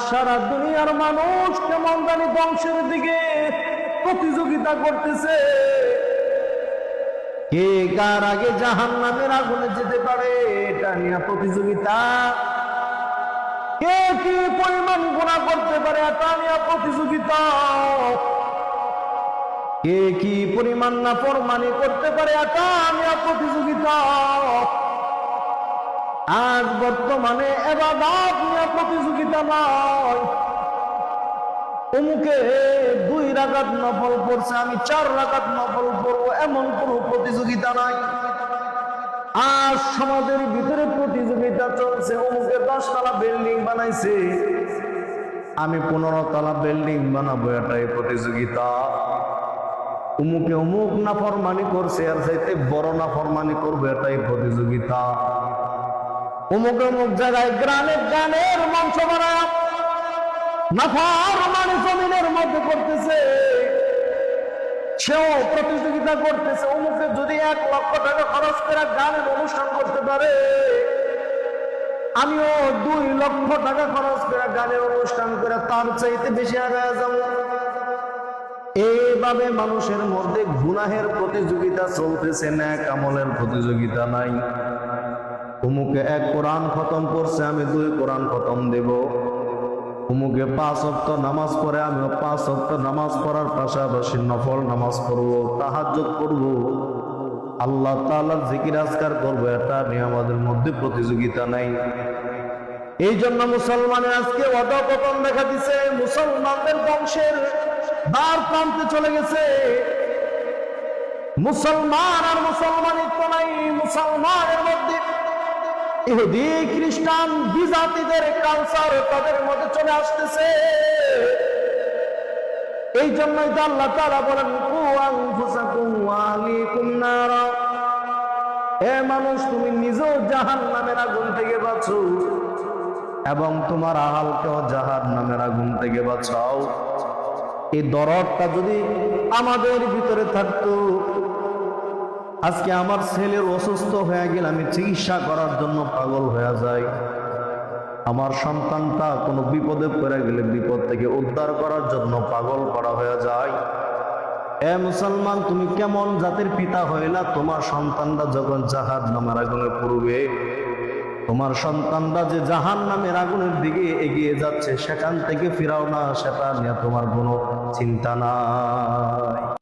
সারা দুনিয়ার মানুষ কেমন জানি ধ্বংসের দিকে প্রতিযোগিতা করতেছে। কে কার আগে জাহান্নামের আগুনে যেতে পারে এটা নিয়ে প্রতিযোগিতা। কে কি পরিমাণ গুনাহ করতে পারে এটা নিয়ে প্রতিযোগিতা। কে কি পরিমাণ নাফরমানি করতে পারে এটা নিয়ে প্রতিযোগিতা। আজ বর্তমানে ইবাদত নিয়ে প্রতিযোগিতা নয়, অমুকে 2 রাকাত নফল পড়ছে আমি 4 রাকাত নফল পড়বো, এমন কোনো প্রতিযোগিতা নাই। আজ সমাজের ভিতরে প্রতিযোগিতা চলছে, অমুকে 10 তলা বিল্ডিং বানাইছে আমি 15 তলা বিল্ডিং বানাবো, এটাই প্রতিযোগিতা। অমুকে অমুক নাফরমানি করছে আর চাইতে বড় নাফরমানি করবে, এটাই প্রতিযোগিতা। অমুক অমুক জায়গায় গানের মঞ্চ বানায় নাফরমানি জমিনের মধ্যে করতেছে, সেও প্রতিযোগিতা করতেছে। অমুকে যদি 1 লক্ষ টাকা খরচ করে গানের অনুষ্ঠান করতে পারে, আমিও 2 লক্ষ টাকা খরচ করে গানের অনুষ্ঠান করে তার চাইতে বেশি আগায় যাব। এইভাবে মানুষের মধ্যে গুনাহের প্রতিযোগিতা চলতেছে, নেক আমলের প্রতিযোগিতা নাই। অমুকে 1 কোরআন খতম করছে আমি 2 কোরআন খতম দেব। অমুকে 5 ওয়াক্ত নামাজ পড়ে আমিও 5 ওয়াক্ত নামাজ পড়ার পাশাপাশি নফল নামাজ পড়বো, তাহাজ্জুদ করব, আল্লাহ তাআলার জিকির আজকার করবো, এটা নিয়ে আমাদের মধ্যে প্রতিযোগিতা নাই। এই জন্য মুসলমানের আজকে অধঃপতন দেখা দিছে, মুসলমানদের বংশের দ্বার প্রান্তে চলে গেছে। মুসলমান আর মুসলমানিত্ব নাই, মুসলমানের মধ্যে ইহুদি খ্রিস্টান বিজাতিদের কালচার তাদের মধ্যে চলে আসতেছে। এই জন্যই তো আল্লাহ তাআলা বলেন কু আনফুসাকুম ওয়া আহলিকুম নারা, হে মানুষ তুমি নিজেও জাহান্নামের আগুন থেকে বাঁচো এবং তোমার আহালকেও জাহান্নামের আগুন থেকে বাঁচাও। এই দরদটা যদি আমাদের ভিতরে থাকতো, আজকে আমার ছেলের অসুস্থ হয়ে গেলে আমি চিকিৎসা করার জন্য পাগল হয়ে যাই, আমার সন্তানটা কোনো বিপদে পড়ে গেলে বিপদ থেকে উদ্ধার করার জন্য পাগল করা হয়ে যায়। এ মুসলমান, তুমি কেমন জাতির পিতা হইলা? তোমার সন্তানরা যখন জাহান্নামের আগুনে পড়বে, তোমার সন্তানরা যে জাহান্নামের আগুনের দিকে এগিয়ে যাচ্ছে সেখান থেকে ফিরাও না, সেটা নিয়ে তোমার কোনো চিন্তা নাই।